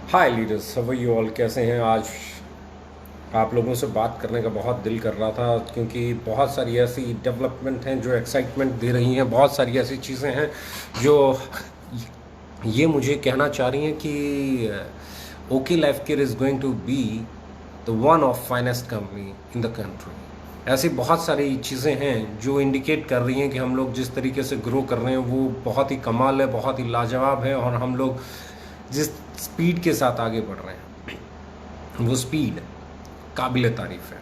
Hi leaders, how are you all? कैसे हैं? आज आप लोगों से बात करने का बहुत दिल कर रहा था क्योंकि बहुत सारी ऐसी डेवलपमेंट हैं जो एक्साइटमेंट दे रही हैं। बहुत सारी ऐसी चीज़ें हैं जो ये मुझे कहना चाह रही हैं कि okay life care is going to be the one of finest company in the country. ऐसी बहुत सारी चीज़ें हैं जो इंडिकेट कर रही हैं कि हम लोग जिस तरीके से ग्रो कर रहे हैं वो बहुत ही कमाल है, बहुत ही लाजवाब है। और हम लोग जिस स्पीड के साथ आगे बढ़ रहे हैं वो स्पीड काबिल तारीफ़ है।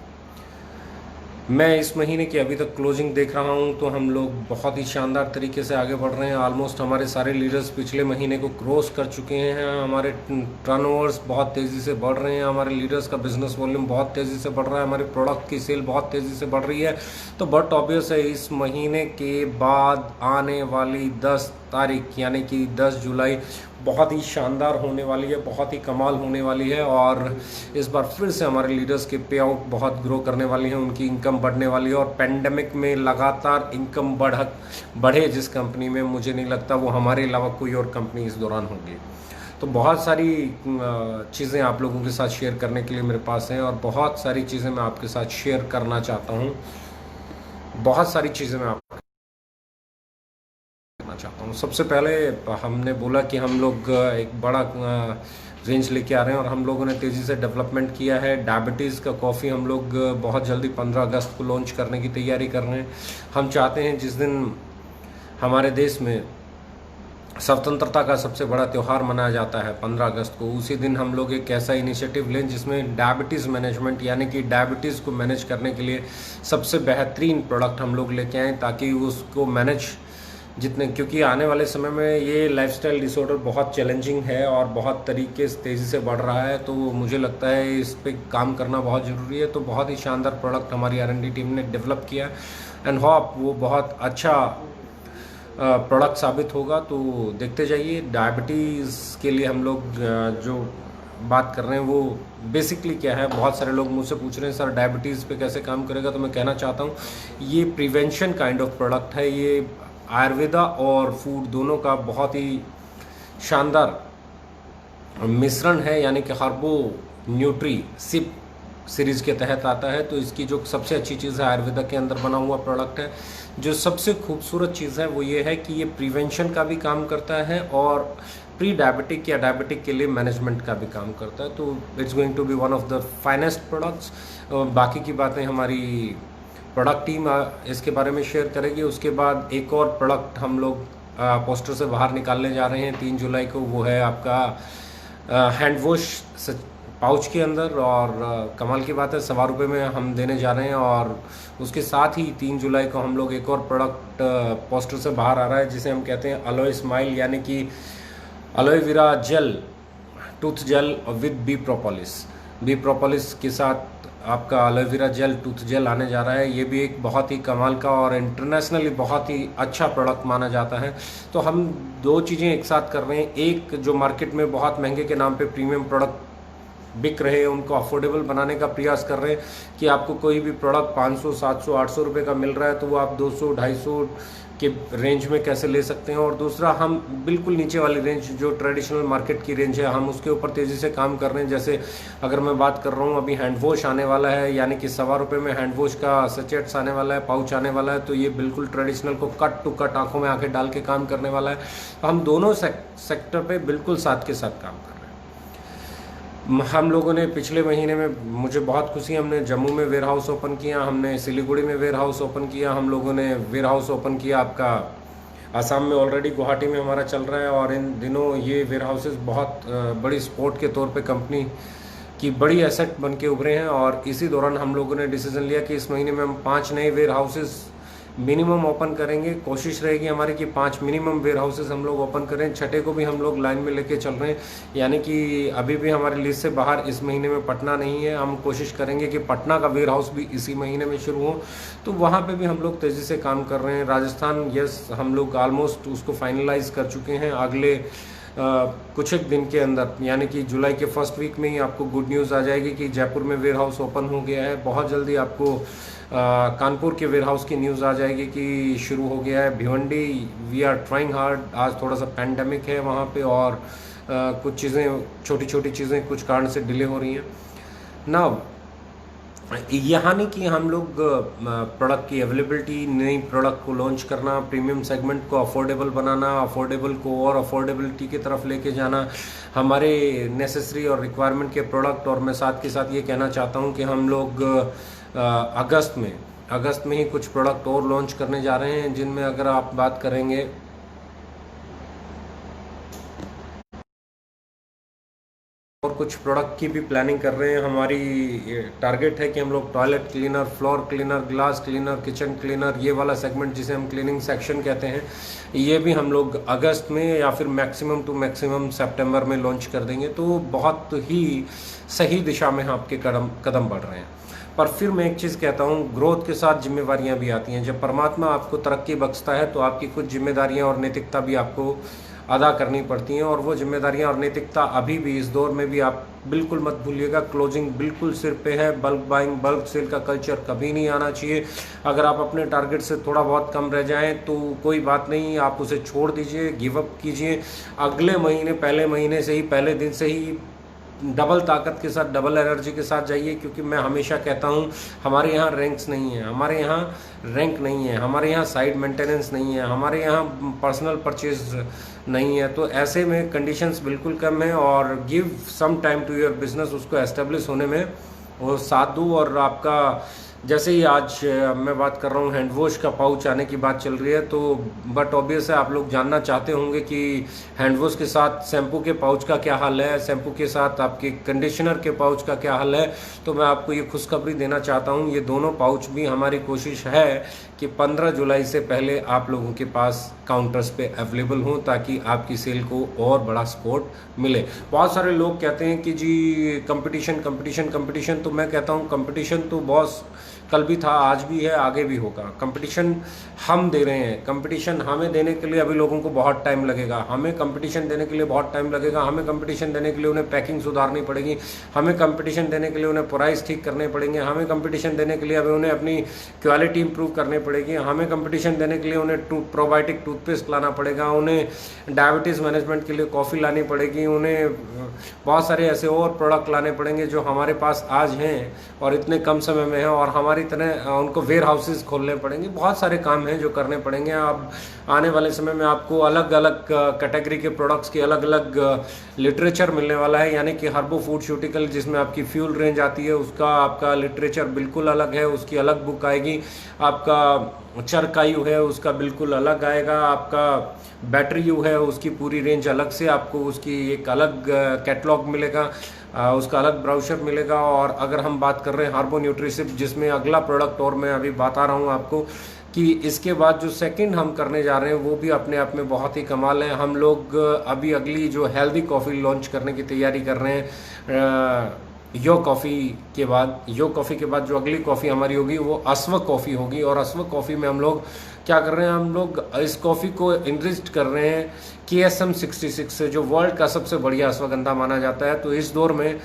मैं इस महीने की अभी तक क्लोजिंग देख रहा हूं तो हम लोग बहुत ही शानदार तरीके से आगे बढ़ रहे हैं। ऑलमोस्ट हमारे सारे लीडर्स पिछले महीने को क्रॉस कर चुके हैं। हमारे टर्नओवर्स बहुत तेज़ी से बढ़ रहे हैं। हमारे लीडर्स का बिजनेस वॉल्यूम बहुत तेज़ी से बढ़ रहा है। हमारे प्रोडक्ट की सेल बहुत तेज़ी से बढ़ रही है। तो बट ऑब्वियस है इस महीने के बाद आने वाली 10 तारीख यानी कि 10 जुलाई बहुत ही शानदार होने वाली है, बहुत ही कमाल होने वाली है। और इस बार फिर से हमारे लीडर्स के पे आउट बहुत ग्रो करने वाली हैं, उनकी इनकम बढ़ने वाली है। और पेंडेमिक में लगातार इनकम बढ़े जिस कंपनी में, मुझे नहीं लगता वो हमारे अलावा कोई और कंपनी इस दौरान होगी। तो बहुत सारी चीज़ें आप लोगों के साथ शेयर करने के लिए मेरे पास हैं और बहुत सारी चीज़ें मैं आपके साथ शेयर करना चाहता हूँ। बहुत सारी चीज़ें मैं आपको चाहता हूँ। सबसे पहले हमने बोला कि हम लोग एक बड़ा रेंज लेके आ रहे हैं और हम लोगों ने तेज़ी से डेवलपमेंट किया है। डायबिटीज़ का कॉफ़ी हम लोग बहुत जल्दी 15 अगस्त को लॉन्च करने की तैयारी कर रहे हैं। हम चाहते हैं जिस दिन हमारे देश में स्वतंत्रता का सबसे बड़ा त्यौहार मनाया जाता है 15 अगस्त को, उसी दिन हम लोग एक ऐसा इनिशिएटिव लें जिसमें डायबिटीज़ मैनेजमेंट यानी कि डायबिटीज़ को मैनेज करने के लिए सबसे बेहतरीन प्रोडक्ट हम लोग लेके आएँ ताकि उसको मैनेज जितने, क्योंकि आने वाले समय में ये लाइफस्टाइल डिसऑर्डर बहुत चैलेंजिंग है और बहुत तरीके से तेज़ी से बढ़ रहा है। तो मुझे लगता है इस पे काम करना बहुत ज़रूरी है। तो बहुत ही शानदार प्रोडक्ट हमारी R&D टीम ने डेवलप किया एंड होप वो बहुत अच्छा प्रोडक्ट साबित होगा। तो देखते जाइए। डायबिटीज़ के लिए हम लोग जो बात कर रहे हैं वो बेसिकली क्या है, बहुत सारे लोग मुझसे पूछ रहे हैं सर डायबिटीज़ पे कैसे काम करेगा। तो मैं कहना चाहता हूँ ये प्रिवेंशन काइंड ऑफ प्रोडक्ट है। ये आयुर्वेदा और फूड दोनों का बहुत ही शानदार मिश्रण है, यानी कि हर्बो न्यूट्री सिप सीरीज़ के तहत आता है। तो इसकी जो सबसे अच्छी चीज़ है आयुर्वेदा के अंदर बना हुआ प्रोडक्ट है। जो सबसे खूबसूरत चीज़ है वो ये है कि ये प्रिवेंशन का भी काम करता है और प्री डायबिटिक या डायबिटिक के लिए मैनेजमेंट का भी काम करता है। तो it's going to be one of the finest products. बाकी की बातें हमारी प्रोडक्ट टीम इसके बारे में शेयर करेगी। उसके बाद एक और प्रोडक्ट हम लोग पोस्टर से बाहर निकालने जा रहे हैं 3 जुलाई को। वो है आपका हैंड वॉश पाउच के अंदर। और कमाल की बात है 1.25 रुपये में हम देने जा रहे हैं। और उसके साथ ही 3 जुलाई को हम लोग एक और प्रोडक्ट पोस्टर से बाहर आ रहा है जिसे हम कहते हैं अलोए स्माइल, यानी कि aloe vera gel, tooth gel with bee propolis के साथ आपका एलोवेरा जेल टूथ जेल आने जा रहा है। ये भी एक बहुत ही कमाल का और इंटरनेशनली बहुत ही अच्छा प्रोडक्ट माना जाता है। तो हम दो चीज़ें एक साथ कर रहे हैं। एक जो मार्केट में बहुत महंगे के नाम पे प्रीमियम प्रोडक्ट बिक रहे हैं उनको अफोर्डेबल बनाने का प्रयास कर रहे हैं कि आपको कोई भी प्रोडक्ट 500, 700, 800 रुपये का मिल रहा है तो वो आप 200, 250 के रेंज में कैसे ले सकते हैं। और दूसरा, हम बिल्कुल नीचे वाली रेंज जो ट्रेडिशनल मार्केट की रेंज है हम उसके ऊपर तेज़ी से काम कर रहे हैं। जैसे अगर मैं बात कर रहा हूँ, अभी हैंड वॉश आने वाला है, यानी कि 1.25 रुपये में हैंड वॉश का सचेट्स आने वाला है, पाउच आने वाला है। तो ये बिल्कुल ट्रेडिशनल को कट टू कट आंखों में आंखें डाल के काम करने वाला है। तो हम दोनों सेक्टर पर बिल्कुल साथ के साथ काम कर रहे हैं। हम लोगों ने पिछले महीने में, मुझे बहुत खुशी, हमने जम्मू में वेयर हाउस ओपन किया, हमने सिलीगुड़ी में वेयर हाउस ओपन किया, हम लोगों ने वेयर हाउस ओपन किया आपका आसाम में, ऑलरेडी गुवाहाटी में हमारा चल रहा है। और इन दिनों ये वेयर हाउसेस बहुत बड़ी स्पोर्ट के तौर पे कंपनी की बड़ी एसेट बन के उभरे हैं। और इसी दौरान हम लोगों ने डिसीजन लिया कि इस महीने में हम 5 नए वेयर हाउसेस मिनिमम ओपन करेंगे। कोशिश रहेगी हमारी कि 5 मिनिमम वेयर हाउसेस हम लोग ओपन करें। छठे को भी हम लोग लाइन में लेके चल रहे हैं, यानी कि अभी भी हमारी लिस्ट से बाहर इस महीने में पटना नहीं है। हम कोशिश करेंगे कि पटना का वेयर हाउस भी इसी महीने में शुरू हो, तो वहाँ पे भी हम लोग तेज़ी से काम कर रहे हैं। राजस्थान, यस, हम लोग ऑलमोस्ट उसको फाइनलाइज कर चुके हैं। अगले कुछ एक दिन के अंदर, यानी कि जुलाई के फर्स्ट वीक में ही आपको गुड न्यूज़ आ जाएगी कि जयपुर में वेयर हाउस ओपन हो गया है। बहुत जल्दी आपको कानपुर के वेयर हाउस की न्यूज़ आ जाएगी कि शुरू हो गया है। Bhiwandi, we are trying hard. आज थोड़ा सा पैंडमिक है वहाँ पे और कुछ चीज़ें, छोटी छोटी चीज़ें कुछ कारण से डिले हो रही हैं ना। यहाँ नहीं कि हम लोग प्रोडक्ट की अवेलेबिलिटी, नई प्रोडक्ट को लॉन्च करना, प्रीमियम सेगमेंट को अफोर्डेबल बनाना, अफोर्डेबल को और अफोर्डेबिलिटी की तरफ लेके जाना, हमारे नेसेसरी और रिक्वायरमेंट के प्रोडक्ट। और मैं साथ के साथ ये कहना चाहता हूँ कि हम लोग अगस्त में ही कुछ प्रोडक्ट और लॉन्च करने जा रहे हैं, जिनमें अगर आप बात करेंगे और कुछ प्रोडक्ट की भी प्लानिंग कर रहे हैं। हमारी टारगेट है कि हम लोग toilet cleaner, floor cleaner, glass cleaner, kitchen cleaner, ये वाला सेगमेंट जिसे हम क्लीनिंग सेक्शन कहते हैं, ये भी हम लोग अगस्त में या फिर मैक्सिमम टू मैक्सिमम सितंबर में लॉन्च कर देंगे। तो बहुत ही सही दिशा में आपके कदम बढ़ रहे हैं। पर फिर मैं एक चीज़ कहता हूँ, ग्रोथ के साथ जिम्मेवारियाँ भी आती हैं। जब परमात्मा आपको तरक्की बख्शता है तो आपकी कुछ जिम्मेदारियाँ और नैतिकता भी आपको अदा करनी पड़ती हैं। और वो जिम्मेदारियां और नैतिकता अभी भी इस दौर में भी आप बिल्कुल मत भूलिएगा। क्लोजिंग बिल्कुल सिर पे है। बल्क बाइंग, बल्क सेल का कल्चर कभी नहीं आना चाहिए। अगर आप अपने टारगेट से थोड़ा बहुत कम रह जाएं तो कोई बात नहीं, आप उसे छोड़ दीजिए, गिव अप कीजिए। अगले महीने, पहले महीने से ही, पहले दिन से ही डबल ताकत के साथ, डबल एनर्जी के साथ जाइए। क्योंकि मैं हमेशा कहता हूँ, हमारे यहाँ रैंक्स नहीं है, हमारे यहाँ रैंक नहीं है, हमारे यहाँ साइड मेंटेनेंस नहीं है, हमारे यहाँ पर्सनल परचेज नहीं है। तो ऐसे में कंडीशंस बिल्कुल कम है। और give some time to your business, उसको एस्टेब्लिश होने में वो साथ दो। और आपका जैसे ही आज मैं बात कर रहा हूँ, हैंड वॉश का पाउच आने की बात चल रही है, तो बट ऑब्वियस है आप लोग जानना चाहते होंगे कि हैंड वॉश के साथ शैम्पू के पाउच का क्या हाल है, शैम्पू के साथ आपके कंडीशनर के पाउच का क्या हाल है। तो मैं आपको ये खुशखबरी देना चाहता हूँ, ये दोनों पाउच भी हमारी कोशिश है कि 15 जुलाई से पहले आप लोगों के पास काउंटर्स पे अवेलेबल हों, ताकि आपकी सेल को और बड़ा सपोर्ट मिले। बहुत सारे लोग कहते हैं कि जी कंपटीशन कंपटीशन कंपटीशन, तो मैं कहता हूँ कंपटीशन तो बॉस कल भी था, आज भी है, आगे भी होगा। कंपटीशन हम दे रहे हैं। कंपटीशन हमें देने के लिए अभी लोगों को बहुत टाइम लगेगा। हमें कंपटीशन देने के लिए बहुत टाइम लगेगा। हमें कंपटीशन देने के लिए उन्हें पैकिंग सुधारनी पड़ेगी। हमें कंपटीशन देने के लिए उन्हें प्राइस ठीक करने पड़ेंगे। हमें कंपटीशन देने के लिए अभी उन्हें अपनी क्वालिटी इंप्रूव करनी पड़ेगी। हमें कंपटीशन देने के लिए उन्हें प्रोबायोटिक टूथपेस्ट लाना पड़ेगा। उन्हें डायबिटीज़ मैनेजमेंट के लिए कॉफ़ी लानी पड़ेगी। उन्हें बहुत सारे ऐसे और प्रोडक्ट लाने पड़ेंगे जो हमारे पास आज हैं और इतने कम समय में हैं, और हमारी तरह उनको वेयर हाउसेज खोलने पड़ेंगे। बहुत सारे काम हैं जो करने पड़ेंगे। अब आने वाले समय में आपको अलग अलग कैटेगरी के प्रोडक्ट्स की अलग अलग लिटरेचर मिलने वाला है। यानी कि हर्बो फूडस्यूटिकल, जिसमें आपकी फ्यूल रेंज आती है, उसका आपका लिटरेचर बिल्कुल अलग है, उसकी अलग बुक आएगी। आपका चरकायु है, उसका बिल्कुल अलग आएगा। आपका बैटरी यू है, उसकी पूरी रेंज अलग से, आपको उसकी एक अलग कैटलॉग मिलेगा, उसका अलग ब्राउशर मिलेगा। और अगर हम बात कर रहे हैं हार्बो न्यूट्रिसिव, जिसमें अगला प्रोडक्ट और मैं अभी बता रहा हूँ आपको कि इसके बाद जो सेकंड हम करने जा रहे हैं वो भी अपने आप में बहुत ही कमाल है। हम लोग अभी अगली जो हेल्दी कॉफ़ी लॉन्च करने की तैयारी कर रहे हैं। यो कॉफ़ी के बाद जो अगली कॉफ़ी हमारी होगी वो अश्व कॉफ़ी होगी। और अश्व कॉफ़ी में हम लोग क्या कर रहे हैं, हम लोग इस कॉफ़ी को इनरिच्ड कर रहे हैं KSM 66 से, जो वर्ल्ड का सबसे बढ़िया अश्वगंधा माना जाता है। तो इस दौर में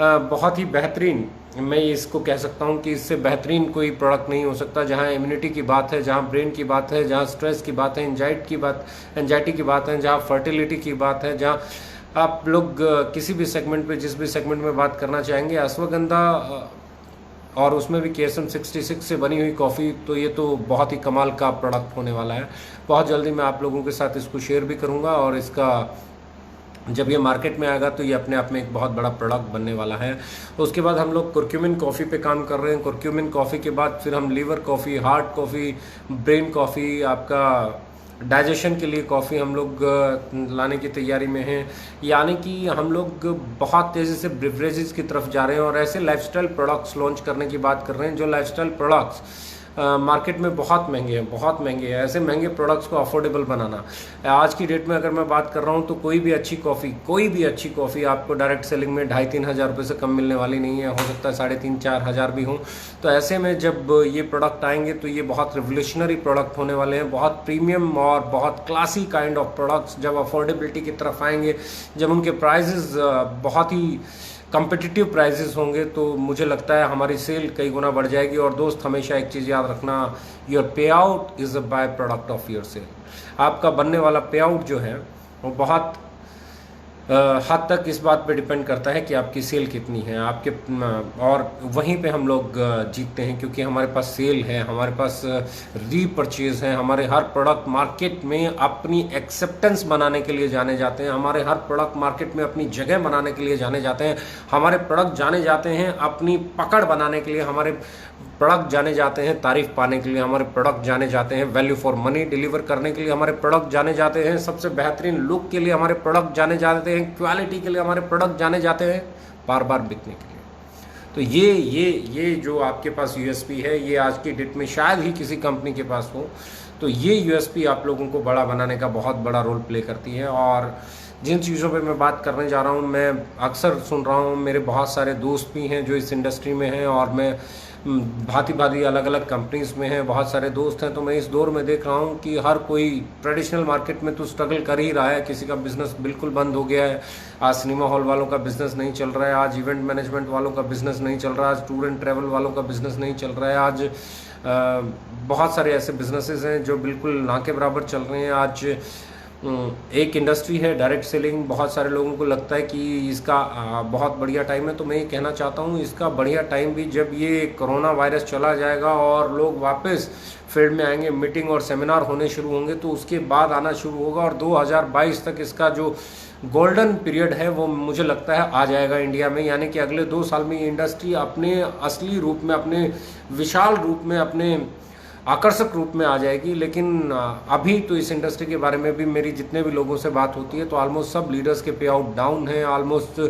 बहुत ही बेहतरीन, मैं इसको कह सकता हूँ कि इससे बेहतरीन कोई प्रोडक्ट नहीं हो सकता। जहाँ इम्यूनिटी की बात है, जहाँ ब्रेन की बात है, जहाँ स्ट्रेस की बात है, एंजाइटी की बात है, जहाँ फर्टिलिटी की बात है, जहाँ आप लोग किसी भी सेगमेंट पे, जिस भी सेगमेंट में बात करना चाहेंगे, अश्वगंधा और उसमें भी KSM 66 से बनी हुई कॉफ़ी, तो ये तो बहुत ही कमाल का प्रोडक्ट होने वाला है। बहुत जल्दी मैं आप लोगों के साथ इसको शेयर भी करूँगा, और इसका जब ये मार्केट में आएगा तो ये अपने आप में एक बहुत बड़ा प्रोडक्ट बनने वाला है। उसके बाद हम लोग कुर्क्यूमिन कॉफ़ी पे काम कर रहे हैं। कुर्क्यूमिन कॉफ़ी के बाद फिर हम liver coffee, heart coffee, brain coffee, आपका डाइजेशन के लिए कॉफ़ी हम लोग लाने की तैयारी में हैं। यानी कि हम लोग बहुत तेज़ी से ब्रिवरेजेस की तरफ जा रहे हैं और ऐसे लाइफस्टाइल प्रोडक्ट्स लॉन्च करने की बात कर रहे हैं जो लाइफस्टाइल प्रोडक्ट्स मार्केट में बहुत महंगे हैं। ऐसे महंगे प्रोडक्ट्स को अफोर्डेबल बनाना, आज की डेट में अगर मैं बात कर रहा हूँ तो कोई भी अच्छी कॉफ़ी आपको डायरेक्ट सेलिंग में 2,500-3 हज़ार रुपये से कम मिलने वाली नहीं है। हो सकता है 3,500-4 हज़ार भी हों। तो ऐसे में जब ये प्रोडक्ट आएंगे तो ये बहुत रिवोल्यूशनरी प्रोडक्ट होने वाले हैं, बहुत प्रीमियम और बहुत क्लासी काइंड ऑफ प्रोडक्ट्स। जब अफोर्डेबिलिटी की तरफ आएंगे, जब उनके प्राइजेस बहुत ही कम्पिटिटिव प्राइजेस होंगे, तो मुझे लगता है हमारी सेल कई गुना बढ़ जाएगी। और दोस्त, हमेशा एक चीज़ याद रखना, your payout is a byproduct of your sale. आपका बनने वाला पे आउट जो है वो बहुत हद तक इस बात पे डिपेंड करता है कि आपकी सेल कितनी है आपके, और वहीं पे हम लोग जीतते हैं, क्योंकि हमारे पास सेल है, हमारे पास रीपरचेज है, हमारे हर प्रोडक्ट मार्केट में अपनी एक्सेप्टेंस बनाने के लिए जाने जाते हैं, हमारे हर प्रोडक्ट मार्केट में अपनी जगह बनाने के लिए जाने जाते हैं, हमारे प्रोडक्ट जाने जाते हैं अपनी पकड़ बनाने के लिए, हमारे प्रोडक्ट जाने जाते हैं तारीफ पाने के लिए, हमारे प्रोडक्ट जाने जाते हैं वैल्यू फॉर मनी डिलीवर करने के लिए, हमारे प्रोडक्ट जाने जाते हैं सबसे बेहतरीन लुक के लिए, हमारे प्रोडक्ट जाने जाते हैं क्वालिटी के लिए, हमारे प्रोडक्ट जाने जाते हैं बार बार बिकने के लिए। तो ये जो आपके पास यूएसपी है, ये आज की डेट में शायद ही किसी कंपनी के पास हो। तो ये यूएसपी आप लोगों को बड़ा बनाने का बहुत बड़ा रोल प्ले करती है। और जिन चीज़ों पे मैं बात करने जा रहा हूँ, मैं अक्सर सुन रहा हूँ, मेरे बहुत सारे दोस्त भी हैं जो इस इंडस्ट्री में हैं, और मैं भांति भांति अलग अलग कंपनीज में हैं, बहुत सारे दोस्त हैं। तो मैं इस दौर में देख रहा हूँ कि हर कोई ट्रेडिशनल मार्केट में तो स्ट्रगल कर ही रहा है, किसी का बिजनेस बिल्कुल बंद हो गया है, आज सिनेमा हॉल वालों का बिजनेस नहीं चल रहा है, आज इवेंट मैनेजमेंट वालों का बिजनेस नहीं चल रहा है, आज टूर एंड ट्रैवल वालों का बिजनेस नहीं चल रहा है, आज बहुत सारे ऐसे बिजनेसेस हैं जो बिल्कुल ना के बराबर चल रहे हैं। आज एक इंडस्ट्री है डायरेक्ट सेलिंग, बहुत सारे लोगों को लगता है कि इसका बहुत बढ़िया टाइम है। तो मैं ये कहना चाहता हूँ, इसका बढ़िया टाइम भी जब ये कोरोना वायरस चला जाएगा और लोग वापस फील्ड में आएंगे, मीटिंग और सेमिनार होने शुरू होंगे, तो उसके बाद आना शुरू होगा। और 2022 तक इसका जो गोल्डन पीरियड है वो मुझे लगता है आ जाएगा इंडिया में, यानी कि अगले 2 साल में ये इंडस्ट्री अपने असली रूप में, अपने विशाल रूप में, अपने आकर्षक रूप में आ जाएगी। लेकिन अभी तो इस इंडस्ट्री के बारे में भी मेरी जितने भी लोगों से बात होती है तो ऑलमोस्ट सब लीडर्स के पे आउट डाउन है। ऑलमोस्ट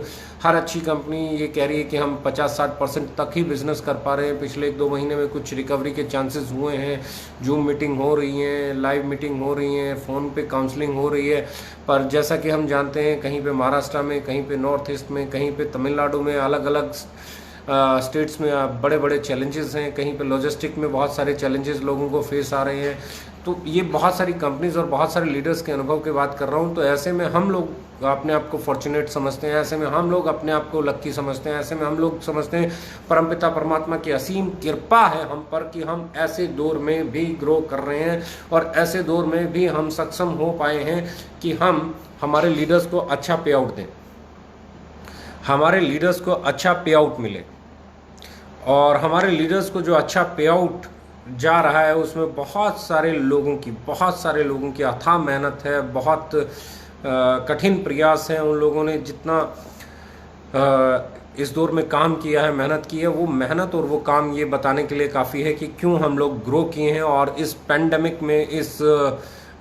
हर अच्छी कंपनी ये कह रही है कि हम 50-60% तक ही बिजनेस कर पा रहे हैं। पिछले 1-2 महीने में कुछ रिकवरी के चांसेस हुए हैं, जूम मीटिंग हो रही हैं, लाइव मीटिंग हो रही हैं, फ़ोन पे काउंसलिंग हो रही है। पर जैसा कि हम जानते हैं, कहीं पे महाराष्ट्र में, कहीं पे नॉर्थ ईस्ट में, कहीं पे तमिलनाडु में, अलग अलग स्टेट्स में बड़े बड़े चैलेंजेस हैं, कहीं पे लॉजिस्टिक में बहुत सारे चैलेंजेस लोगों को फेस आ रहे हैं। तो ये बहुत सारी कंपनीज और बहुत सारे लीडर्स के अनुभव की बात कर रहा हूँ। तो ऐसे में हम लोग अपने आप को फॉर्चुनेट समझते हैं, ऐसे में हम लोग अपने आप को लक्की समझते हैं, ऐसे में हम लोग समझते हैं परमपिता परमात्मा की असीम कृपा है हम पर कि हम ऐसे दौर में भी ग्रो कर रहे हैं और ऐसे दौर में भी हम सक्षम हो पाए हैं कि हम हमारे लीडर्स को अच्छा पे आउट दें, हमारे लीडर्स को अच्छा पे आउट मिले। और हमारे लीडर्स को जो अच्छा पे आउट जा रहा है उसमें बहुत सारे लोगों की अथाह मेहनत है, बहुत कठिन प्रयास है। उन लोगों ने जितना इस दौर में काम किया है, मेहनत की है, वो मेहनत और वो काम ये बताने के लिए काफ़ी है कि क्यों हम लोग ग्रो किए हैं। और इस पैंडमिक में, इस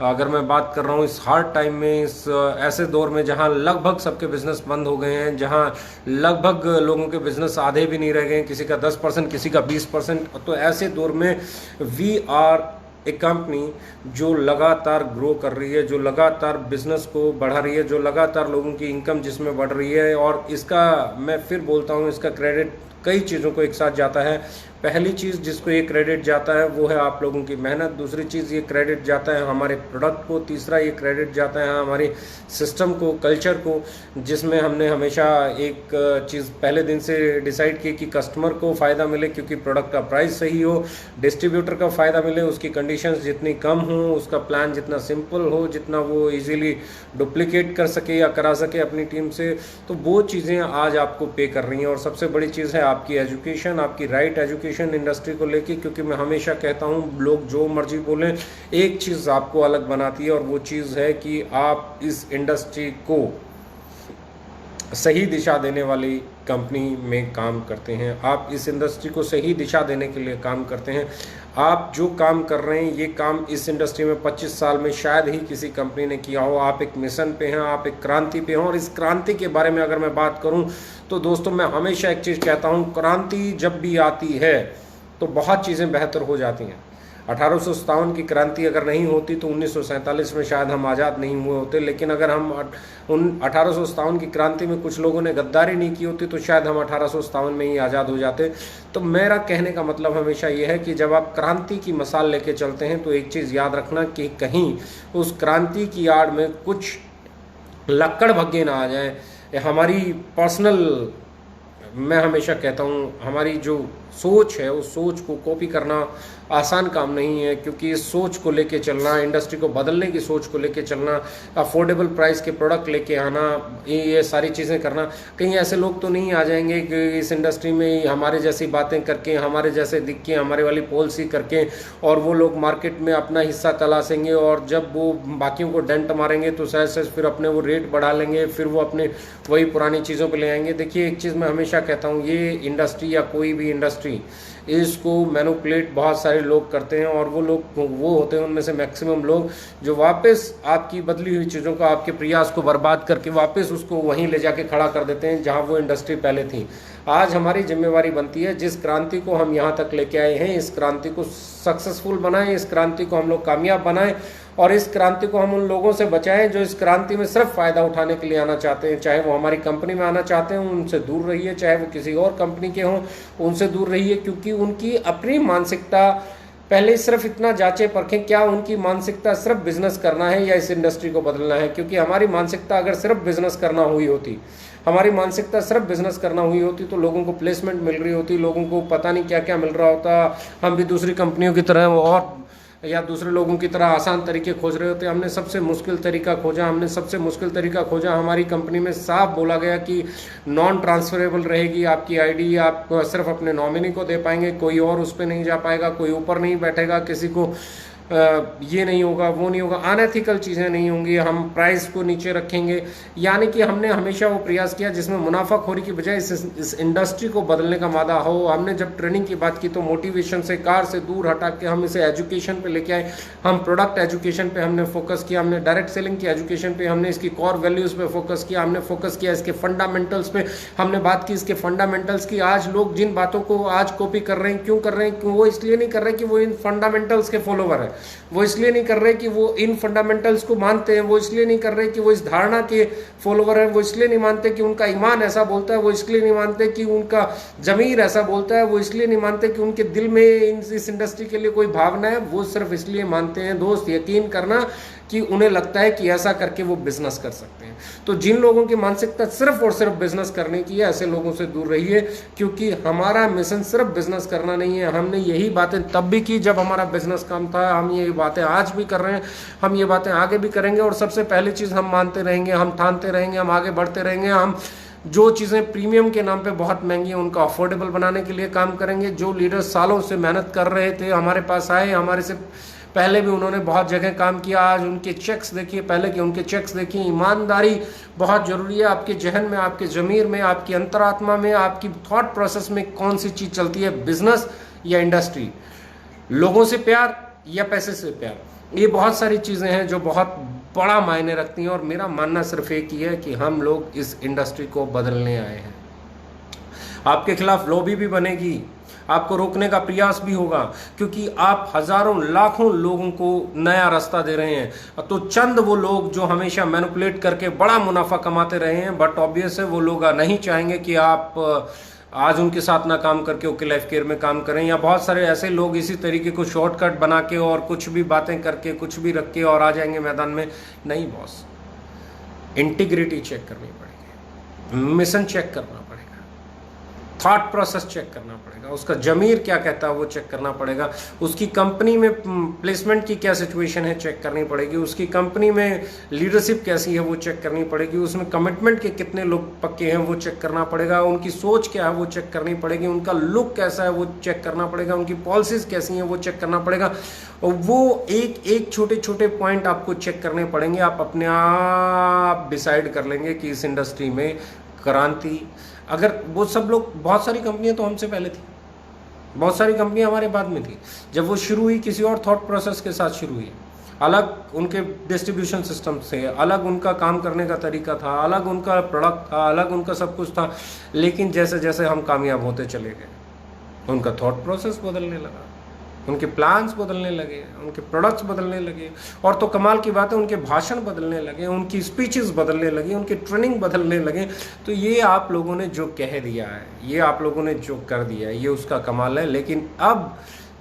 अगर मैं बात कर रहा हूँ इस हार्ड टाइम में, इस ऐसे दौर में जहाँ लगभग सबके बिजनेस बंद हो गए हैं, जहाँ लगभग लोगों के बिजनेस आधे भी नहीं रह गए, किसी का 10%, किसी का 20%, तो ऐसे दौर में वी आर एक कंपनी जो लगातार ग्रो कर रही है, जो लगातार बिजनेस को बढ़ा रही है, जो लगातार लोगों की इनकम जिसमें बढ़ रही है। और इसका मैं फिर बोलता हूँ, इसका क्रेडिट कई चीज़ों को एक साथ जाता है। पहली चीज़ जिसको ये क्रेडिट जाता है वो है आप लोगों की मेहनत, दूसरी चीज़ ये क्रेडिट जाता है हमारे प्रोडक्ट को, तीसरा ये क्रेडिट जाता है हमारे सिस्टम को, कल्चर को, जिसमें हमने हमेशा एक चीज़ पहले दिन से डिसाइड की कि कस्टमर को फ़ायदा मिले क्योंकि प्रोडक्ट का प्राइस सही हो, डिस्ट्रीब्यूटर का फ़ायदा मिले, उसकी कंडीशंस जितनी कम हो, उसका प्लान जितना सिंपल हो, जितना वो इजीली डुप्लीकेट कर सके या करा सके अपनी टीम से। तो वो चीज़ें आज आपको पे कर रही हैं। और सबसे बड़ी चीज़ है आपकी एजुकेशन, आपकी राइट एजुकेशन इंडस्ट्री को लेके, क्योंकि मैं हमेशा कहता हूँ लोग जो मर्जी बोलें, एक चीज़ आपको अलग बनाती है और वो चीज़ है कि आप इस इंडस्ट्री को सही दिशा देने वाली कंपनी में काम करते हैं, आप इस इंडस्ट्री को सही दिशा देने के लिए काम करते हैं। आप जो काम कर रहे हैं ये काम इस इंडस्ट्री में 25 साल में शायद ही किसी कंपनी ने किया हो। आप एक मिशन पे हैं, आप एक क्रांति पे हैं। और इस क्रांति के बारे में अगर मैं बात करूं तो दोस्तों मैं हमेशा एक चीज़ कहता हूं, क्रांति जब भी आती है तो बहुत चीज़ें बेहतर हो जाती हैं। 1857 की क्रांति अगर नहीं होती तो 1947 में शायद हम आज़ाद नहीं हुए होते। लेकिन अगर हम 1857 की क्रांति में कुछ लोगों ने गद्दारी नहीं की होती तो शायद हम 1857 में ही आज़ाद हो जाते। तो मेरा कहने का मतलब हमेशा ये है कि जब आप क्रांति की मसाल लेके चलते हैं तो एक चीज़ याद रखना कि कहीं उस क्रांति की आड़ में कुछ लक्कड़ भग्गे ना आ जाएं, हमारी पर्सनल मैं हमेशा कहता हूँ हमारी जो सोच है उस सोच को कॉपी करना आसान काम नहीं है, क्योंकि इस सोच को लेके चलना, इंडस्ट्री को बदलने की सोच को लेके चलना, अफोर्डेबल प्राइस के प्रोडक्ट लेके आना, ये सारी चीज़ें करना, कहीं ऐसे लोग तो नहीं आ जाएंगे कि इस इंडस्ट्री में हमारे जैसी बातें करके, हमारे जैसे दिख के, हमारे वाली पॉलिसी करके, और वो लोग मार्केट में अपना हिस्सा तलाशेंगे, और जब वो बाकियों को डेंट मारेंगे तो शायद से फिर अपने वो रेट बढ़ा लेंगे, फिर वो अपने वही पुरानी चीज़ों पर ले आएंगे। देखिए, एक चीज़ मैं हमेशा कहता हूँ, ये इंडस्ट्री या कोई भी इंडस्ट्री, इसको मैनिपुलेट बहुत सारे लोग करते हैं, और वो लोग वो होते हैं उनमें से मैक्सिमम लोग जो वापस आपकी बदली हुई चीज़ों को, आपके प्रयास को बर्बाद करके वापस उसको वहीं ले जाके खड़ा कर देते हैं जहां वो इंडस्ट्री पहले थी। आज हमारी जिम्मेवारी बनती है, जिस क्रांति को हम यहाँ तक लेके आए हैं, इस क्रांति को सक्सेसफुल बनाएं, इस क्रांति को हम लोग कामयाब बनाएं, और इस क्रांति को हम उन लोगों से बचाएं जो इस क्रांति में सिर्फ फ़ायदा उठाने के लिए आना चाहते हैं। चाहे वो हमारी कंपनी में आना चाहते हैं, उनसे दूर रहिए, चाहे वो किसी और कंपनी के हों, उनसे दूर रहिए, क्योंकि उनकी अपनी मानसिकता पहले सिर्फ इतना जांचें परखें, क्या उनकी मानसिकता सिर्फ बिजनेस करना है या इस इंडस्ट्री को बदलना है। क्योंकि हमारी मानसिकता अगर सिर्फ बिजनेस करना हुई होती, हमारी मानसिकता सिर्फ बिजनेस करना हुई होती, तो लोगों को प्लेसमेंट मिल रही होती, लोगों को पता नहीं क्या क्या मिल रहा होता, हम भी दूसरी कंपनियों की तरह और या दूसरे लोगों की तरह आसान तरीके खोज रहे होते। हमने सबसे मुश्किल तरीका खोजा, हमारी कंपनी में साफ बोला गया कि नॉन ट्रांसफरेबल रहेगी आपकी आईडी, आप सिर्फ अपने नॉमिनी को दे पाएंगे, कोई और उस पर नहीं जा पाएगा, कोई ऊपर नहीं बैठेगा, किसी को ये नहीं होगा, वो नहीं होगा, अनएथिकल चीज़ें नहीं होंगी, हम प्राइस को नीचे रखेंगे। यानी कि हमने हमेशा वो प्रयास किया जिसमें मुनाफाखोरी की बजाय इस इंडस्ट्री को बदलने का वादा हो। हमने जब ट्रेनिंग की बात की तो मोटिवेशन से, कार से दूर हटा के हम इसे एजुकेशन पे लेके आए। हम प्रोडक्ट एजुकेशन पे हमने फोकस किया, हमने डायरेक्ट सेलिंग की एजुकेशन पे, हमने इसकी कोर वैल्यूज़ पे फोकस किया, हमने फोकस किया इसके फंडामेंटल्स पे, हमने बात की इसके फंडामेंटल्स की। आज लोग जिन बातों को आज कॉपी कर रहे हैं, क्यों कर रहे हैं? क्यों? वो इसलिए नहीं कर रहे कि वो इन फंडामेंटल्स के फॉलोवर है, वो इसलिए नहीं कर रहे कि वो इन फंडामेंटल्स को मानते हैं, वो इसलिए नहीं कर रहे कि वो इस धारणा के फॉलोवर हैं, वो इसलिए नहीं मानते कि उनका ईमान ऐसा बोलता है, वो इसलिए नहीं मानते कि उनका ज़मीर ऐसा बोलता है, वो इसलिए नहीं मानते कि उनके दिल में इस इंडस्ट्री के लिए कोई भावना है। वो सिर्फ इसलिए मानते हैं, दोस्त यकीन करना, कि उन्हें लगता है कि ऐसा करके वो बिजनेस कर सकते हैं। तो जिन लोगों की मानसिकता सिर्फ और सिर्फ बिजनेस करने की है, ऐसे लोगों से दूर रहिए, क्योंकि हमारा मिशन सिर्फ बिजनेस करना नहीं है। हमने यही बातें तब भी की जब हमारा बिजनेस कम था, हम ये बातें आज भी कर रहे हैं, हम ये बातें आगे भी करेंगे। और सबसे पहली चीज़ हम मानते रहेंगे, हम ठानते रहेंगे, हम आगे बढ़ते रहेंगे। हम जो चीज़ें प्रीमियम के नाम पे बहुत महंगी हैं उनका अफोर्डेबल बनाने के लिए काम करेंगे। जो लीडर्स सालों से मेहनत कर रहे थे, हमारे पास आए, हमारे से पहले भी उन्होंने बहुत जगह काम किया, आज उनके चेक्स देखिए, पहले के उनके चेक्स देखिए। ईमानदारी बहुत ज़रूरी है आपके जहन में, आपके ज़मीर में, आपकी अंतरात्मा में, आपकी थॉट प्रोसेस में कौन सी चीज़ चलती है, बिजनेस या इंडस्ट्री, लोगों से प्यार या पैसे से प्यार। ये बहुत सारी चीज़ें हैं जो बहुत बड़ा मायने रखती हैं। और मेरा मानना सिर्फ एक ही है कि हम लोग इस इंडस्ट्री को बदलने आए हैं। आपके खिलाफ लॉबी भी बनेगी, आपको रोकने का प्रयास भी होगा, क्योंकि आप हजारों लाखों लोगों को नया रास्ता दे रहे हैं। तो चंद वो लोग जो हमेशा मैनिपुलेट करके बड़ा मुनाफा कमाते रहे हैं, बट ऑब्वियस है वो लोग नहीं चाहेंगे कि आप आज उनके साथ ना काम करके ओके लाइफ केयर में काम करें। या बहुत सारे ऐसे लोग इसी तरीके को शॉर्टकट बना के और कुछ भी बातें करके, कुछ भी रख के और आ जाएंगे मैदान में। नहीं बॉस, इंटीग्रिटी चेक करनी पड़ेगी, मिशन चेक करना पड़ेगा, थॉट प्रोसेस चेक करना पड़ेगा, उसका जमीर क्या कहता है वो चेक करना पड़ेगा, उसकी कंपनी में प्लेसमेंट की क्या सिचुएशन है चेक करनी पड़ेगी, उसकी कंपनी में लीडरशिप कैसी है वो चेक करनी पड़ेगी, उसमें कमिटमेंट के कितने लोग पक्के हैं वो चेक करना पड़ेगा, उनकी सोच क्या है वो चेक करनी पड़ेगी, उनका लुक कैसा है वो चेक करना पड़ेगा, उनकी पॉलिसीज कैसी हैं वो चेक करना पड़ेगा। और वो एक एक छोटे छोटे पॉइंट आपको चेक करने पड़ेंगे। आप अपने आप डिसाइड कर लेंगे कि इस इंडस्ट्री में क्रांति, अगर वो सब लोग, बहुत सारी कंपनियां तो हमसे पहले थी, बहुत सारी कंपनियां हमारे बाद में थी। जब वो शुरू हुई किसी और थॉट प्रोसेस के साथ शुरू हुई, अलग उनके डिस्ट्रीब्यूशन सिस्टम से, अलग उनका काम करने का तरीका था, अलग उनका प्रोडक्ट था, अलग उनका सब कुछ था। लेकिन जैसे जैसे हम कामयाब होते चले गए, उनका थॉट प्रोसेस बदलने लगा, उनके प्लान्स बदलने लगे, उनके प्रोडक्ट्स बदलने लगे, और तो कमाल की बात है उनके भाषण बदलने लगे, उनकी स्पीचेस बदलने लगी, उनकी ट्रेनिंग बदलने लगे। तो ये आप लोगों ने जो कह दिया है, ये आप लोगों ने जो कर दिया है, ये उसका कमाल है। लेकिन अब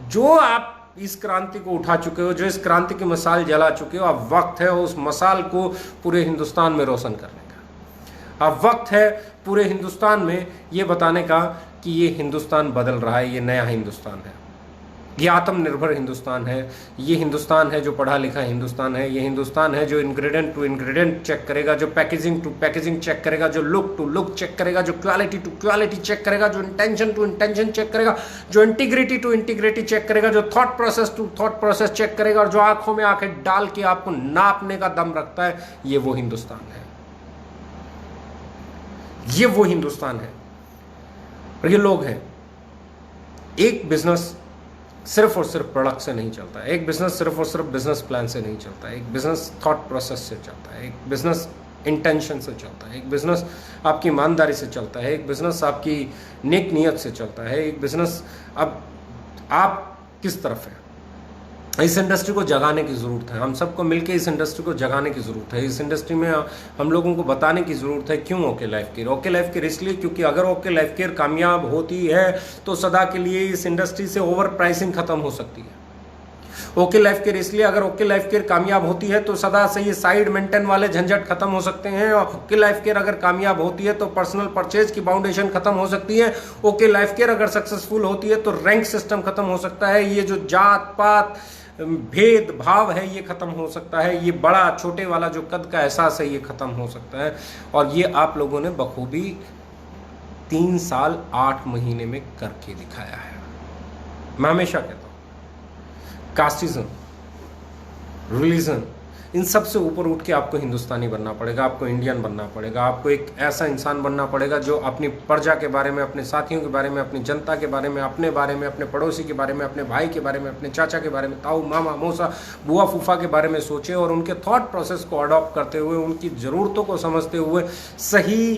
जो आप इस क्रांति को उठा चुके हो, जो इस क्रांति की मसाल जला चुके हो, अब वक्त है उस मसाल को पूरे हिंदुस्तान में रोशन करने का। अब वक्त है पूरे हिंदुस्तान में ये बताने का कि ये हिंदुस्तान बदल रहा है, ये नया हिंदुस्तान है, ये आत्मनिर्भर हिंदुस्तान है, ये हिंदुस्तान है जो पढ़ा लिखा हिंदुस्तान है, ये हिंदुस्तान है जो इंग्रेडिएंट टू इंग्रेडिएंट चेक करेगा, जो पैकेजिंग टू पैकेजिंग चेक करेगा, जो लुक टू लुक चेक करेगा, जो क्वालिटी टू क्वालिटी चेक करेगा, जो इंटेंशन टू इंटेंशन चेक करेगा, जो इंटीग्रिटी टू इंटीग्रिटी चेक करेगा, जो thought process to thought process check करेगा, और जो आंखों में आंखें डाल के आपको नापने का दम रखता है, ये वो हिंदुस्तान है, ये वो हिंदुस्तान है। और ये लोग हैं। एक बिजनेस सिर्फ और सिर्फ प्रोडक्ट से नहीं चलता है, एक बिजनेस सिर्फ और सिर्फ बिजनेस प्लान से नहीं चलता है, एक बिजनेस थॉट प्रोसेस से चलता है, एक बिजनेस इंटेंशन से चलता है, एक बिजनेस आपकी ईमानदारी से चलता है, एक बिजनेस आपकी नेक नियत से चलता है, एक बिजनेस अब आप किस तरफ है। इस इंडस्ट्री को जगाने की ज़रूरत है, हम सबको मिलकर इस इंडस्ट्री को जगाने की ज़रूरत है। इस इंडस्ट्री में हम लोगों को बताने की ज़रूरत है क्यों okay life care. Okay life care इसलिए क्योंकि अगर ओके लाइफ केयर कामयाब होती है तो सदा के लिए इस इंडस्ट्री से ओवर प्राइसिंग खत्म हो सकती है। ओके लाइफ केयर इसलिए, अगर ओके लाइफ केयर कामयाब होती है तो सदा से ये साइड मेंटेन वाले झंझट खत्म हो सकते हैं। और ओके लाइफ केयर अगर कामयाब होती है तो पर्सनल परचेज की बाउंडेशन खत्म हो सकती है। ओके लाइफ केयर अगर सक्सेसफुल होती है तो रैंक सिस्टम खत्म हो सकता है। ये जो जात पात भेद भाव है ये खत्म हो सकता है। ये बड़ा छोटे वाला जो कद का एहसास है ये खत्म हो सकता है। और ये आप लोगों ने बखूबी 3 साल 8 महीने में करके दिखाया है। मैं हमेशा कहता हूं कास्टिज्म, रिलीजन, इन सब से ऊपर उठ के आपको हिंदुस्तानी बनना पड़ेगा, आपको इंडियन बनना पड़ेगा, आपको एक ऐसा इंसान बनना पड़ेगा जो अपनी प्रजा के बारे में, अपने साथियों के बारे में, अपनी जनता के बारे में, अपने बारे में, अपने पड़ोसी के बारे में, अपने भाई के बारे में, अपने चाचा के बारे में, ताऊ मामा मौसा बुआ फूफा के बारे में सोचे और उनके थॉट प्रोसेस को अडॉप्ट करते हुए, उनकी ज़रूरतों को समझते हुए सही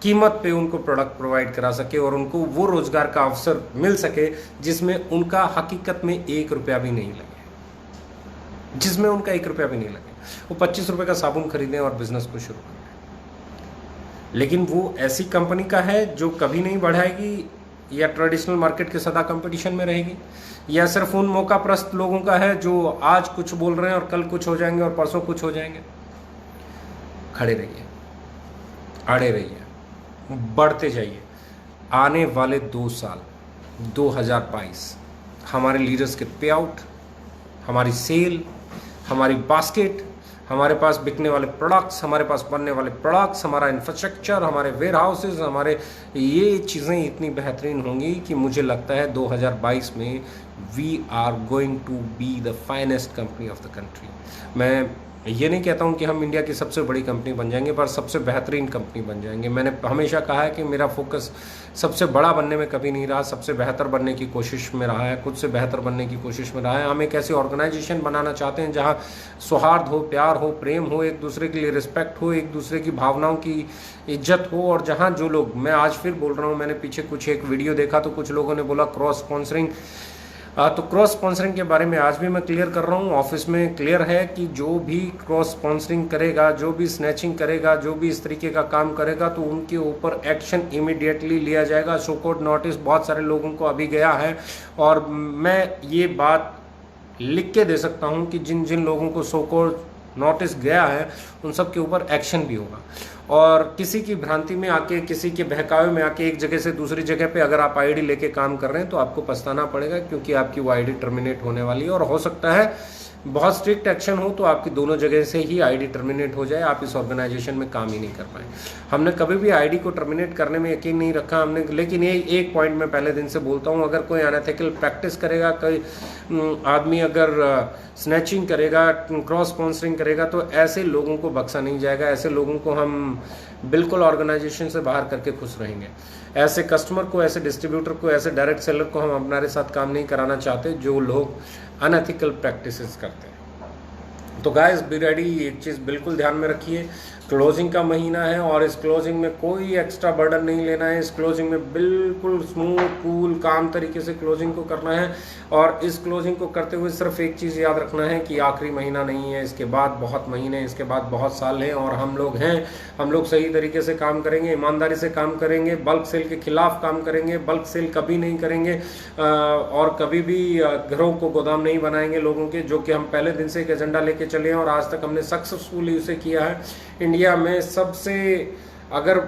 कीमत पे उनको प्रोडक्ट प्रोवाइड करा सके और उनको वो रोज़गार का अवसर मिल सके जिसमें उनका हकीकत में 1 रुपया भी नहीं लगे, जिसमें उनका 1 रुपया भी नहीं लगे। वो 25 रुपये का साबुन खरीदें और बिजनेस को शुरू करें। लेकिन वो ऐसी कंपनी का है जो कभी नहीं बढ़ाएगी या ट्रेडिशनल मार्केट के सदा कंपटीशन में रहेगी, या सिर्फ उन मौकाप्रस्त लोगों का है जो आज कुछ बोल रहे हैं और कल कुछ हो जाएंगे और परसों कुछ हो जाएंगे। खड़े रहिए, अड़े रहिए, बढ़ते जाइए। आने वाले 2 साल 2022 हमारे लीडर्स के पे आउट, हमारी सेल, हमारी बास्केट, हमारे पास बिकने वाले प्रोडक्ट्स, हमारे पास बनने वाले प्रोडक्ट्स, हमारा इंफ्रास्ट्रक्चर, हमारे वेयर हाउसेज, हमारे ये चीज़ें इतनी बेहतरीन होंगी कि मुझे लगता है 2022 में we are going to be the finest company of the country. मैं ये नहीं कहता हूँ कि हम इंडिया की सबसे बड़ी कंपनी बन जाएंगे, पर सबसे बेहतरीन कंपनी बन जाएंगे। मैंने हमेशा कहा है कि मेरा फोकस सबसे बड़ा बनने में कभी नहीं रहा, सबसे बेहतर बनने की कोशिश में रहा है, खुद से बेहतर बनने की कोशिश में रहा है। हम एक ऐसी ऑर्गेनाइजेशन बनाना चाहते हैं जहाँ सौहार्द हो, प्यार हो, प्रेम हो, एक दूसरे के लिए रिस्पेक्ट हो, एक दूसरे की भावनाओं की इज्जत हो। और जहाँ जो लोग, मैं आज फिर बोल रहा हूँ, मैंने पीछे कुछ एक वीडियो देखा तो कुछ लोगों ने बोला क्रॉस स्पॉन्सरिंग, तो क्रॉस स्पॉन्सरिंग के बारे में आज भी मैं क्लियर कर रहा हूँ। ऑफिस में क्लियर है कि जो भी क्रॉस स्पॉन्सरिंग करेगा, जो भी स्नैचिंग करेगा, जो भी इस तरीके का काम करेगा तो उनके ऊपर एक्शन इमीडिएटली लिया जाएगा। शो कोड नोटिस बहुत सारे लोगों को अभी गया है और मैं ये बात लिख के दे सकता हूँ कि जिन जिन लोगों को शो कोड नोटिस गया है उन सब के ऊपर एक्शन भी होगा। और किसी की भ्रांति में आके, किसी के बहकावे में आके एक जगह से दूसरी जगह पे अगर आप आईडी लेके काम कर रहे हैं तो आपको पछताना पड़ेगा, क्योंकि आपकी वो आईडी टर्मिनेट होने वाली है। और हो सकता है बहुत स्ट्रिक्ट एक्शन हो तो आपकी दोनों जगह से ही आईडी टर्मिनेट हो जाए, आप इस ऑर्गेनाइजेशन में काम ही नहीं कर पाए। हमने कभी भी आईडी को टर्मिनेट करने में यकीन नहीं रखा हमने। लेकिन ये एक पॉइंट मैं पहले दिन से बोलता हूँ, अगर कोई अनएथिकल प्रैक्टिस करेगा, कोई आदमी अगर स्नैचिंग करेगा, क्रॉस स्पॉन्सरिंग करेगा, तो ऐसे लोगों को बख्शा नहीं जाएगा। ऐसे लोगों को हम बिल्कुल ऑर्गेनाइजेशन से बाहर करके खुश रहेंगे। ऐसे कस्टमर को, ऐसे डिस्ट्रीब्यूटर को, ऐसे डायरेक्ट सेलर को हम हमारे साथ काम नहीं कराना चाहते जो लोग अनएथिकल प्रैक्टिसेस करते हैं। तो गाइस बी रेडी, एक चीज़ बिल्कुल ध्यान में रखिए, क्लोजिंग का महीना है और इस क्लोजिंग में कोई एक्स्ट्रा बर्डन नहीं लेना है। इस क्लोजिंग में बिल्कुल स्मूथ, कूल, काम तरीके से क्लोजिंग को करना है। और इस क्लोजिंग को करते हुए सिर्फ एक चीज़ याद रखना है कि आखिरी महीना नहीं है, इसके बाद बहुत महीने, इसके बाद बहुत साल हैं और हम लोग हैं। हम लोग सही तरीके से काम करेंगे, ईमानदारी से काम करेंगे, बल्क सेल के खिलाफ काम करेंगे। बल्क सेल कभी नहीं करेंगे और कभी भी घरों को गोदाम नहीं बनाएंगे लोगों के, जो कि हम पहले दिन से एक एजेंडा लेके चले हैं और आज तक हमने सक्सेसफुली उसे किया है। इंडिया में सबसे अगर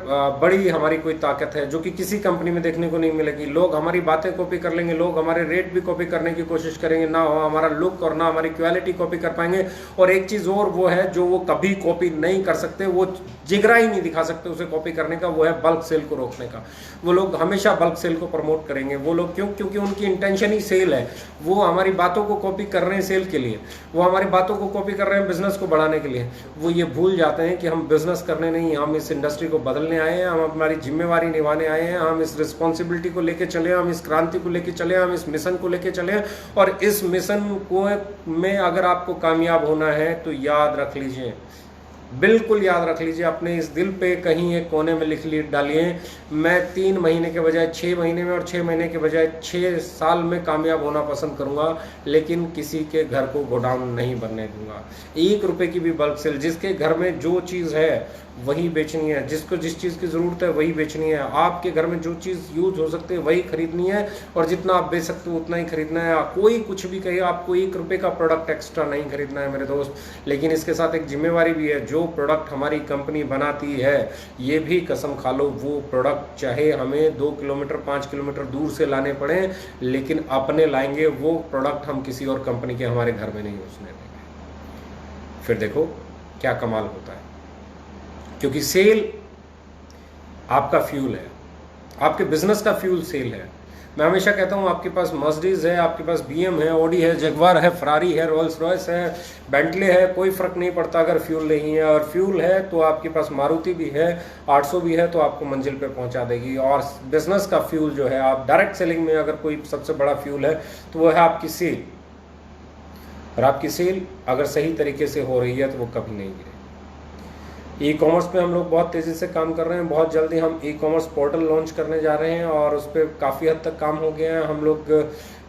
बड़ी हमारी कोई ताकत है जो कि किसी कंपनी में देखने को नहीं मिलेगी। लोग हमारी बातें कॉपी कर लेंगे, लोग हमारे रेट भी कॉपी करने की कोशिश करेंगे, ना हो हमारा लुक और ना हमारी क्वालिटी कॉपी कर पाएंगे। और एक चीज़ और वो है जो वो कभी कॉपी नहीं कर सकते, वो जिगरा ही नहीं दिखा सकते उसे कॉपी करने का, वो है बल्क सेल को रोकने का। वो लोग हमेशा बल्क सेल को प्रमोट करेंगे। वो लोग क्यों? क्योंकि उनकी इंटेंशन ही सेल है। वो हमारी बातों को कॉपी कर रहे हैं सेल के लिए, वो हमारी बातों को कॉपी कर रहे हैं बिजनेस को बढ़ाने के लिए। वो ये भूल जाते हैं कि हम बिजनेस करने नहीं, हम इस इंडस्ट्री को बदलने आए हैं, हम हमारी जिम्मेवारी निभाने आए हैं, हम इस रिस्पॉन्सिबिलिटी को लेके चले, हम इस क्रांति को लेके चले, हम इस मिशन को लेके चले। और इस मिशन को में अगर आपको कामयाब होना है तो याद रख लीजिए, बिल्कुल याद रख लीजिए, अपने इस दिल पे कहीं एक कोने में लिख डालिए, मैं 3 महीने के बजाय 6 महीने में और 6 महीने के बजाय 6 साल में कामयाब होना पसंद करूंगा, लेकिन किसी के घर को गोडाउन नहीं बनने दूंगा। 1 रुपए की भी बल्क सेल, जिसके घर में जो चीज़ है वही बेचनी है, जिसको जिस चीज़ की ज़रूरत है वही बेचनी है। आपके घर में जो चीज़ यूज हो सकती है वही खरीदनी है, और जितना आप बेच सकते हो उतना ही खरीदना है। कोई कुछ भी कहे, आपको 1 रुपए का प्रोडक्ट एक्स्ट्रा नहीं खरीदना है मेरे दोस्त। लेकिन इसके साथ एक जिम्मेवारी भी है, जो प्रोडक्ट हमारी कंपनी बनाती है, ये भी कसम खा लो, वो प्रोडक्ट चाहे हमें 2 किलोमीटर 5 किलोमीटर दूर से लाने पड़े, लेकिन अपने लाएंगे। वो प्रोडक्ट हम किसी और कंपनी के हमारे घर में नहीं घुसने देंगे। फिर देखो क्या कमाल होता है, क्योंकि सेल आपका फ्यूल है, आपके बिजनेस का फ्यूल सेल है। मैं हमेशा कहता हूँ, आपके पास मर्सिडीज है, आपके पास BM है, ऑडी है, जगवार है, फरारी है, रोल्स रॉयस है, बेंटले है, कोई फर्क नहीं पड़ता अगर फ्यूल नहीं है। और फ्यूल है तो आपके पास मारुति भी है, 800 भी है, तो आपको मंजिल पे पहुंचा देगी। और बिजनेस का फ्यूल जो है, आप डायरेक्ट सेलिंग में अगर कोई सबसे बड़ा फ्यूल है तो वो है आपकी सेल। और आपकी सेल अगर सही तरीके से हो रही है तो वो कभी नहीं गिरेगी। ई-कॉमर्स पे हम लोग बहुत तेज़ी से काम कर रहे हैं। बहुत जल्दी हम ई-कॉमर्स पोर्टल लॉन्च करने जा रहे हैं और उस पर काफ़ी हद तक काम हो गया है। हम लोग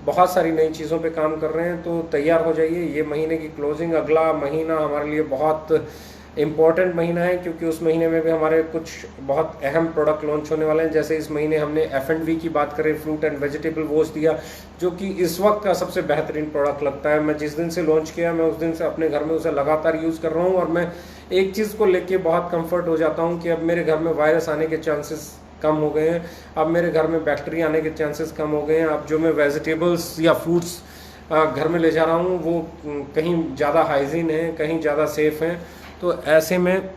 बहुत सारी नई चीज़ों पे काम कर रहे हैं, तो तैयार हो जाइए। ये महीने की क्लोजिंग, अगला महीना हमारे लिए बहुत इम्पॉर्टेंट महीना है, क्योंकि उस महीने में भी हमारे कुछ बहुत अहम प्रोडक्ट लॉन्च होने वाले हैं। जैसे इस महीने हमने F&V की बात करें, फ्रूट एंड वेजिटेबल वॉश दिया, जो कि इस वक्त का सबसे बेहतरीन प्रोडक्ट लगता है। मैं जिस दिन से लॉन्च किया, मैं उस दिन से अपने घर में उसे लगातार यूज़ कर रहा हूँ। और मैं एक चीज़ को लेके बहुत कंफर्ट हो जाता हूँ कि अब मेरे घर में वायरस आने के चांसेस कम हो गए हैं, अब मेरे घर में बैक्टीरिया आने के चांसेस कम हो गए हैं। अब जो मैं वेजिटेबल्स या फ्रूट्स घर में ले जा रहा हूँ वो कहीं ज़्यादा हाइजीन है, कहीं ज़्यादा सेफ हैं। तो ऐसे में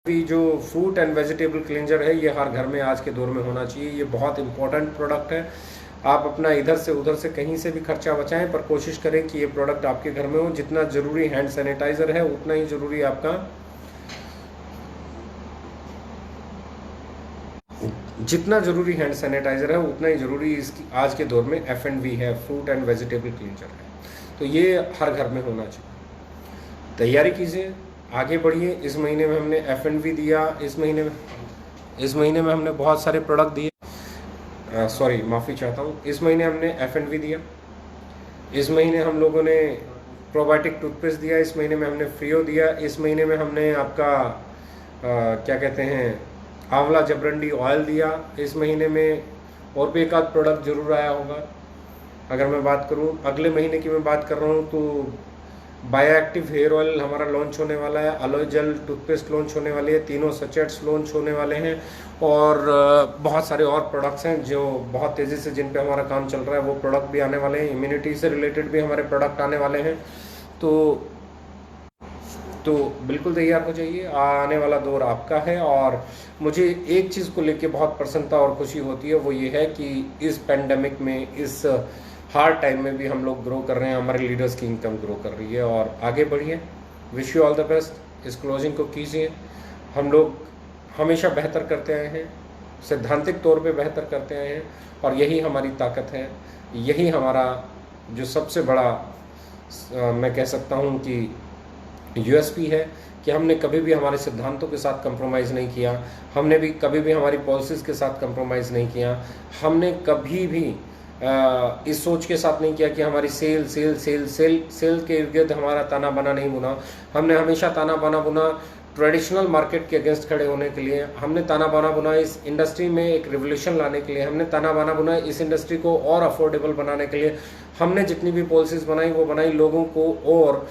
भी जो फ्रूट एंड वेजिटेबल क्लींजर है, ये हर घर में आज के दौर में होना चाहिए। ये बहुत इंपॉर्टेंट प्रोडक्ट है। आप अपना इधर से उधर से कहीं से भी खर्चा बचाएं, पर कोशिश करें कि ये प्रोडक्ट आपके घर में हो। जितना ज़रूरी हैंड सैनिटाइज़र है, उतना ही ज़रूरी आपका जितना ज़रूरी हैंड सैनिटाइज़र है, उतना ही ज़रूरी इसकी आज के दौर में F&V है, फ्रूट एंड वेजिटेबल क्लींजर है। तो ये हर घर में होना चाहिए। तैयारी कीजिए, आगे बढ़िए। इस महीने में हमने F&V दिया, इस महीने में हमने बहुत सारे प्रोडक्ट दिए। सॉरी, माफ़ी चाहता हूँ। इस महीने हमने F&V दिया, इस महीने हम लोगों ने प्रोबायोटिक टूथपेस्ट दिया, इस महीने में हमने फ्रियो दिया, इस महीने में हमने आपका क्या कहते हैं, आंवला जबरंडी ऑयल दिया। इस महीने में और भी एक आध प्रोडक्ट जरूर आया होगा। अगर मैं बात करूं, अगले महीने की मैं बात कर रहा हूं, तो बायो एक्टिव हेयर ऑयल हमारा लॉन्च होने वाला है, अलोए जेल टूथपेस्ट लॉन्च होने वाली है, 3 सचेट्स लॉन्च होने वाले हैं। और बहुत सारे और प्रोडक्ट्स हैं जो बहुत तेज़ी से जिन पे हमारा काम चल रहा है, वो प्रोडक्ट भी आने वाले हैं। इम्यूनिटी से रिलेटेड भी हमारे प्रोडक्ट आने वाले हैं। तो बिल्कुल तैयार हो जाइए, आने वाला दौर आपका है। और मुझे एक चीज़ को लेके बहुत प्रसन्नता और खुशी होती है, वो ये है कि इस पेंडेमिक में, इस हार्ड टाइम में भी हम लोग ग्रो कर रहे हैं, हमारे लीडर्स की इनकम ग्रो कर रही है। और आगे बढ़िए, wish you all the best. इस क्लोजिंग को कीजिए। हम लोग हमेशा बेहतर करते आए हैं, सैद्धांतिक तौर पे बेहतर करते आए हैं, और यही हमारी ताकत है, यही हमारा जो सबसे बड़ा मैं कह सकता हूँ कि USP है कि हमने कभी भी हमारे सिद्धांतों के साथ कंप्रोमाइज़ नहीं किया, हमने भी कभी भी हमारी पॉलिसीज़ के साथ कंप्रोमाइज़ नहीं किया, हमने कभी भी इस सोच के साथ नहीं किया कि हमारी सेल के इर्द गिर्द हमारा ताना बाना नहीं बुना। हमने हमेशा ताना बाना बुना ट्रेडिशनल मार्केट के अगेंस्ट खड़े होने के लिए, हमने ताना बाना बुना इस इंडस्ट्री में एक रिवोल्यूशन लाने के लिए, हमने ताना बाना बुना इस इंडस्ट्री को और अफोर्डेबल बनाने के लिए। हमने जितनी भी पॉलिसीज़ बनाई वो बनाई लोगों को और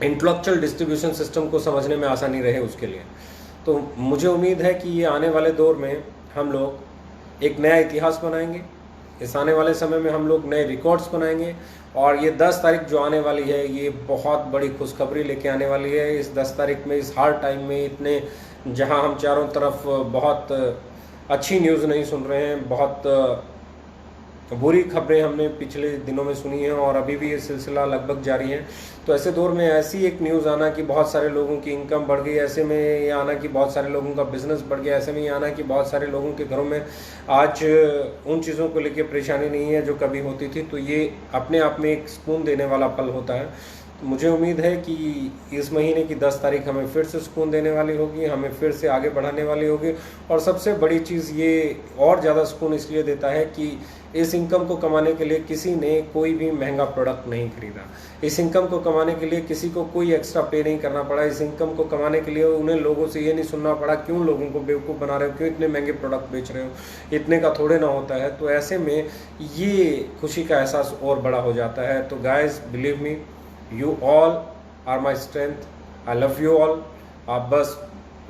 इंटेलेक्चुअल डिस्ट्रीब्यूशन सिस्टम को समझने में आसानी रहे उसके लिए। तो मुझे उम्मीद है कि ये आने वाले दौर में हम लोग एक नया इतिहास बनाएंगे, इस आने वाले समय में हम लोग नए रिकॉर्ड्स बनाएंगे, और ये 10 तारीख जो आने वाली है ये बहुत बड़ी खुशखबरी लेके आने वाली है। इस 10 तारीख में, इस हार्ड टाइम में, इतने जहां हम चारों तरफ बहुत अच्छी न्यूज़ नहीं सुन रहे हैं, बहुत बुरी खबरें हमने पिछले दिनों में सुनी हैं और अभी भी ये सिलसिला लगभग जारी है। तो ऐसे दौर में ऐसी एक न्यूज़ आना कि बहुत सारे लोगों की इनकम बढ़ गई, ऐसे में ये आना कि बहुत सारे लोगों का बिजनेस बढ़ गया, ऐसे में ये आना कि बहुत सारे लोगों के घरों में आज उन चीज़ों को लेकर परेशानी नहीं है जो कभी होती थी, तो ये अपने आप में एक सुकून देने वाला पल होता है। तो मुझे उम्मीद है कि इस महीने की 10 तारीख हमें फिर से सुकून देने वाली होगी, हमें फिर से आगे बढ़ाने वाली होगी। और सबसे बड़ी चीज़ ये और ज़्यादा सुकून इसलिए देता है कि इस इनकम को कमाने के लिए किसी ने कोई भी महंगा प्रोडक्ट नहीं खरीदा, इस इनकम को कमाने के लिए किसी को कोई एक्स्ट्रा पे नहीं करना पड़ा, इस इनकम को कमाने के लिए उन्हें लोगों से ये नहीं सुनना पड़ा क्यों लोगों को बेवकूफ़ बना रहे हो, क्यों इतने महंगे प्रोडक्ट बेच रहे हो, इतने का थोड़े ना होता है। तो ऐसे में ये खुशी का एहसास और बड़ा हो जाता है। तो guys believe me, you all are my strength, I love you all. आप बस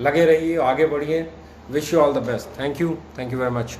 लगे रहिए, आगे बढ़िए। Wish you all the best. Thank you very much.